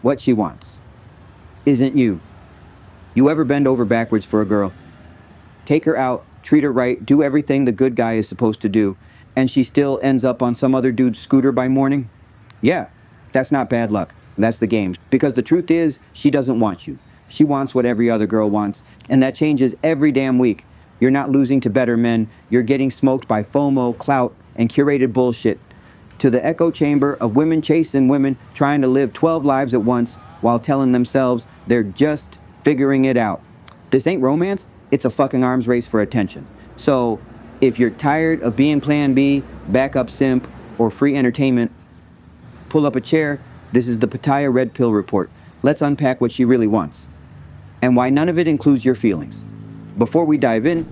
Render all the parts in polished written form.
what she wants isn't you. You ever bend over backwards for a girl? Take her out, treat her right, do everything the good guy is supposed to do, and she still ends up on some other dude's scooter by morning? Yeah, that's not bad luck. That's the game. Because the truth is, she doesn't want you. She wants what every other girl wants, and that changes every damn week. You're not losing to better men. You're getting smoked by FOMO, clout, and curated bullshit. To the echo chamber of women chasing women trying to live 12 lives at once while telling themselves they're just figuring it out. This ain't romance, it's a fucking arms race for attention. So, if you're tired of being plan B, backup simp, or free entertainment, pull up a chair. This is the Pattaya Red Pill Report. Let's unpack what she really wants and why none of it includes your feelings. Before we dive in,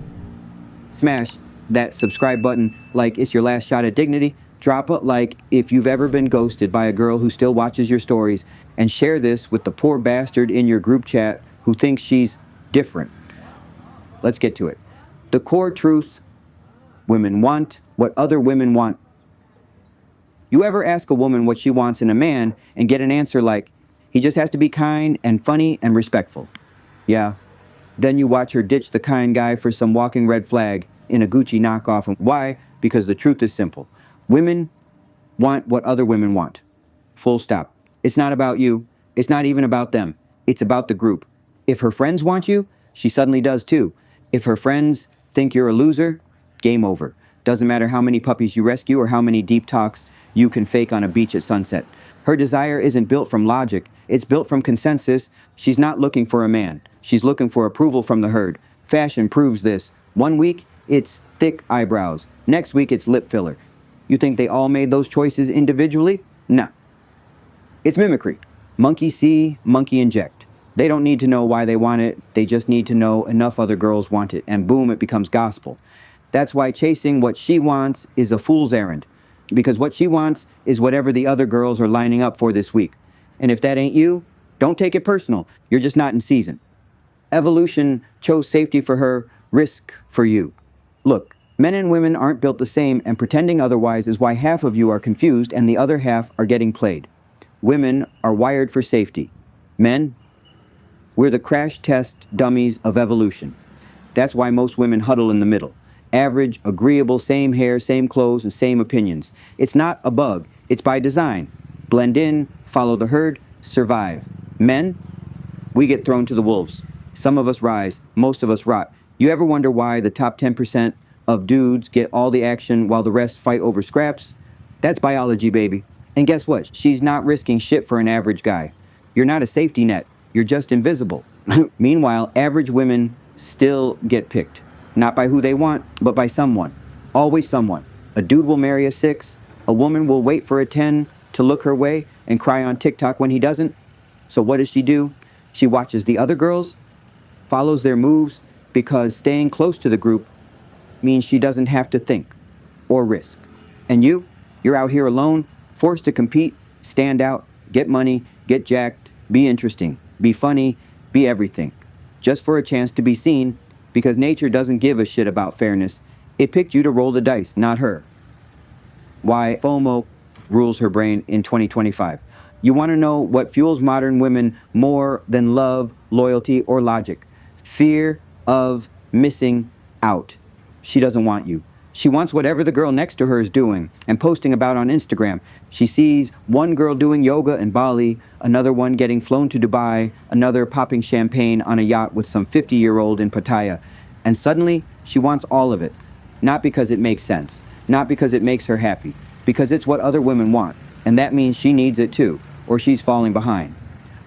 smash that subscribe button like it's your last shot at dignity. Drop a like if you've ever been ghosted by a girl who still watches your stories, and share this with the poor bastard in your group chat who thinks she's different. Let's get to it. The core truth: women want what other women want. You ever ask a woman what she wants in a man and get an answer like, he just has to be kind and funny and respectful? Yeah. Then you watch her ditch the kind guy for some walking red flag in a Gucci knockoff. And why? Because the truth is simple. Women want what other women want. Full stop. It's not about you. It's not even about them. It's about the group. If her friends want you, she suddenly does too. If her friends think you're a loser, game over. Doesn't matter how many puppies you rescue or how many deep talks you can fake on a beach at sunset. Her desire isn't built from logic. It's built from consensus. She's not looking for a man. She's looking for approval from the herd. Fashion proves this. One week, it's thick eyebrows. Next week, it's lip filler. You think they all made those choices individually? Nah. It's mimicry. Monkey see, monkey inject. They don't need to know why they want it. They just need to know enough other girls want it. And boom, it becomes gospel. That's why chasing what she wants is a fool's errand. Because what she wants is whatever the other girls are lining up for this week. And if that ain't you, don't take it personal. You're just not in season. Evolution chose safety for her, risk for you. Look, men and women aren't built the same, and pretending otherwise is why half of you are confused and the other half are getting played. Women are wired for safety. Men, we're the crash test dummies of evolution. That's why most women huddle in the middle. Average, agreeable, same hair, same clothes, and same opinions. It's not a bug. It's by design. Blend in, follow the herd, survive. Men, we get thrown to the wolves. Some of us rise, most of us rot. You ever wonder why the top 10% of dudes get all the action while the rest fight over scraps? That's biology, baby. And guess what? She's not risking shit for an average guy. You're not a safety net. You're just invisible. Meanwhile, average women still get picked. Not by who they want, but by someone. Always someone. A dude will marry a 6. A woman will wait for a 10 to look her way and cry on TikTok when he doesn't. So what does she do? She watches the other girls, follows their moves, because staying close to the group means she doesn't have to think or risk. And you're out here alone, forced to compete, stand out, get money, get jacked, be interesting, be funny, be everything. Just for a chance to be seen, because nature doesn't give a shit about fairness. It picked you to roll the dice, not her. Why FOMO rules her brain in 2025. You want to know what fuels modern women more than love, loyalty, or logic? Fear of missing out. She doesn't want you. She wants whatever the girl next to her is doing and posting about on Instagram. She sees one girl doing yoga in Bali, another one getting flown to Dubai, another popping champagne on a yacht with some 50-year-old in Pattaya. And suddenly, she wants all of it. Not because it makes sense. Not because it makes her happy. Because it's what other women want. And that means she needs it too, or she's falling behind.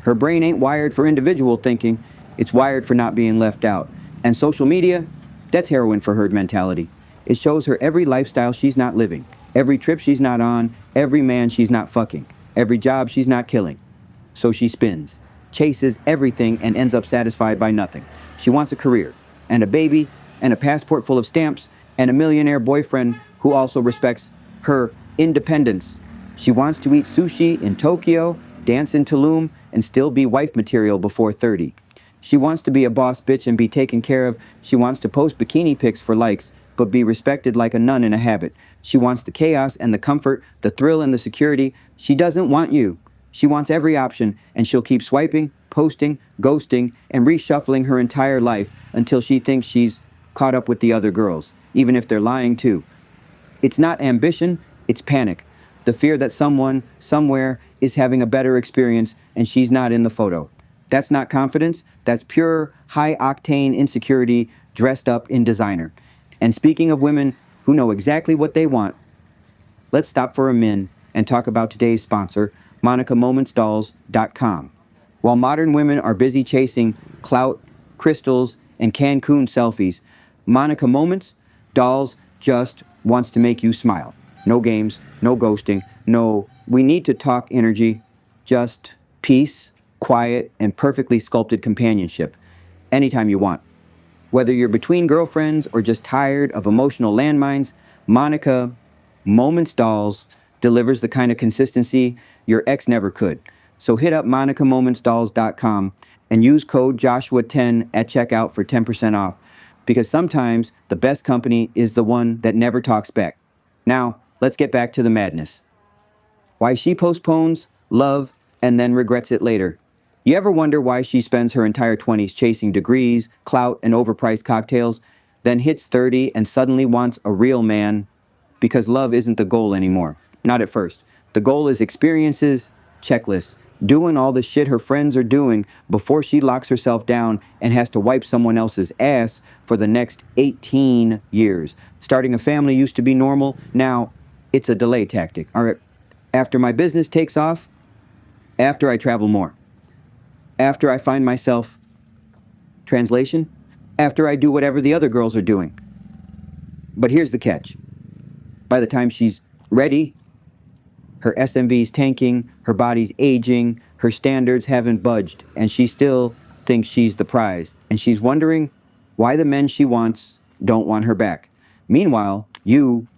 Her brain ain't wired for individual thinking. It's wired for not being left out. And social media, that's heroin for herd mentality. It shows her every lifestyle she's not living, every trip she's not on, every man she's not fucking, every job she's not killing. So she spins, chases everything, and ends up satisfied by nothing. She wants a career, and a baby, and a passport full of stamps, and a millionaire boyfriend who also respects her independence. She wants to eat sushi in Tokyo, dance in Tulum, and still be wife material before 30. She wants to be a boss bitch and be taken care of. She wants to post bikini pics for likes, but be respected like a nun in a habit. She wants the chaos and the comfort, the thrill and the security. She doesn't want you. She wants every option, and she'll keep swiping, posting, ghosting, and reshuffling her entire life until she thinks she's caught up with the other girls, even if they're lying too. It's not ambition, it's panic. The fear that someone, somewhere, is having a better experience and she's not in the photo. That's not confidence, that's pure, high octane insecurity dressed up in designer. And speaking of women who know exactly what they want, let's stop for a min and talk about today's sponsor, MonicaMomentsDolls.com. While modern women are busy chasing clout, crystals, and Cancun selfies, Monica Moments Dolls just wants to make you smile. No games, no ghosting, no we need to talk energy, just peace, quiet, and perfectly sculpted companionship anytime you want. Whether you're between girlfriends or just tired of emotional landmines, Monica Moments Dolls delivers the kind of consistency your ex never could. So hit up MonicaMomentsDolls.com and use code Joshua10 at checkout for 10% off. Because sometimes the best company is the one that never talks back. Now, let's get back to the madness. Why she postpones love and then regrets it later. You ever wonder why she spends her entire 20s chasing degrees, clout, and overpriced cocktails, then hits 30 and suddenly wants a real man? Because love isn't the goal anymore. Not at first. The goal is experiences, checklists, doing all the shit her friends are doing before she locks herself down and has to wipe someone else's ass for the next 18 years. Starting a family used to be normal. Now it's a delay tactic. All right. After my business takes off, after I travel more, after I find myself, translation, after I do whatever the other girls are doing. But here's the catch. By the time she's ready, her SMV's tanking, her body's aging, her standards haven't budged, and she still thinks she's the prize. And she's wondering why the men she wants don't want her back. Meanwhile, you,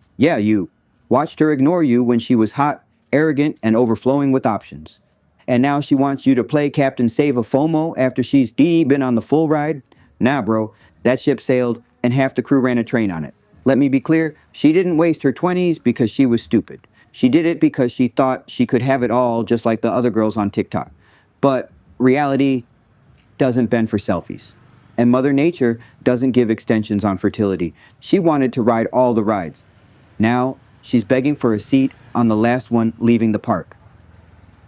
watched her ignore you when she was hot, arrogant, and overflowing with options. And now she wants you to play Captain Save a FOMO after she's been on the full ride? Nah, bro, that ship sailed and half the crew ran a train on it. Let me be clear, she didn't waste her 20s because she was stupid. She did it because she thought she could have it all just like the other girls on TikTok. But reality doesn't bend for selfies. And Mother Nature doesn't give extensions on fertility. She wanted to ride all the rides. Now she's begging for a seat on the last one leaving the park.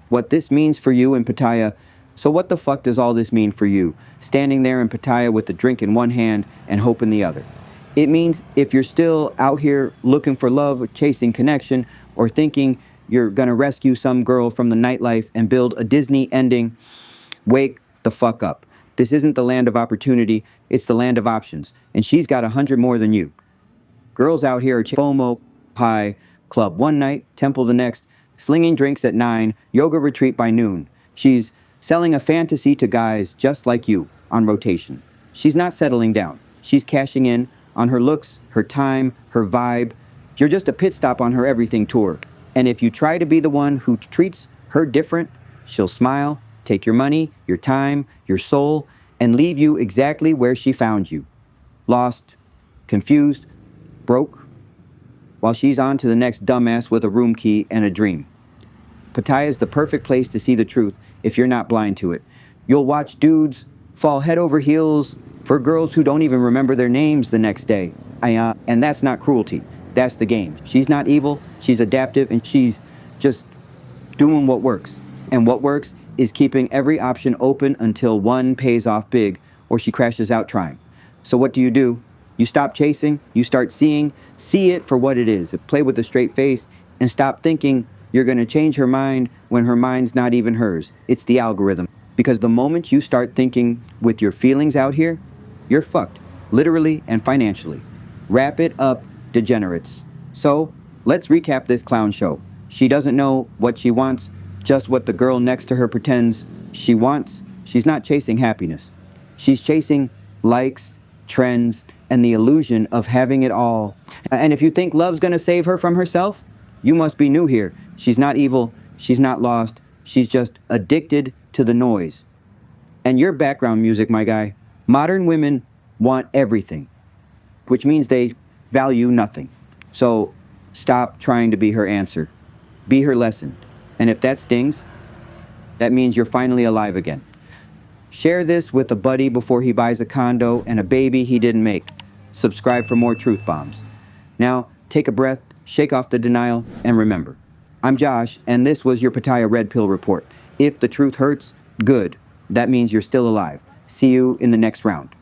What this means for you in Pattaya, so what the fuck does all this mean for you, standing there in Pattaya with the drink in one hand and hope in the other? It means if you're still out here looking for love, or chasing connection, or thinking you're gonna rescue some girl from the nightlife and build a Disney ending, wake the fuck up. This isn't the land of opportunity, it's the land of options. And she's got 100 more than you. Girls out here are FOMO, high, club one night, temple the next, slinging drinks at 9, yoga retreat by noon. She's selling a fantasy to guys just like you, on rotation. She's not settling down. She's cashing in on her looks, her time, her vibe. You're just a pit stop on her everything tour. And if you try to be the one who treats her different, she'll smile, take your money, your time, your soul, and leave you exactly where she found you. Lost, confused, broke, while she's on to the next dumbass with a room key and a dream. Pattaya is the perfect place to see the truth if you're not blind to it. You'll watch dudes fall head over heels for girls who don't even remember their names the next day. And that's not cruelty. That's the game. She's not evil, she's adaptive, and she's just doing what works. And what works is keeping every option open until one pays off big or she crashes out trying. So what do? You stop chasing, you start seeing, see it for what it is. Play with a straight face and stop thinking you're gonna change her mind when her mind's not even hers. It's the algorithm. Because the moment you start thinking with your feelings out here, you're fucked, literally and financially. Wrap it up, degenerates. So, let's recap this clown show. She doesn't know what she wants, just what the girl next to her pretends she wants. She's not chasing happiness. She's chasing likes, trends, and the illusion of having it all. And if you think love's gonna save her from herself, you must be new here. She's not evil, she's not lost, she's just addicted to the noise. And your background music, my guy. Modern women want everything, which means they value nothing. So stop trying to be her answer. Be her lesson. And if that stings, That means you're finally alive again. Share this with a buddy before he buys a condo and a baby he didn't make. Subscribe for more truth bombs. Now, take a breath, shake off the denial, and remember, I'm Josh, and this was your Pattaya Red Pill Report. If the truth hurts, good. That means you're still alive. See you in the next round.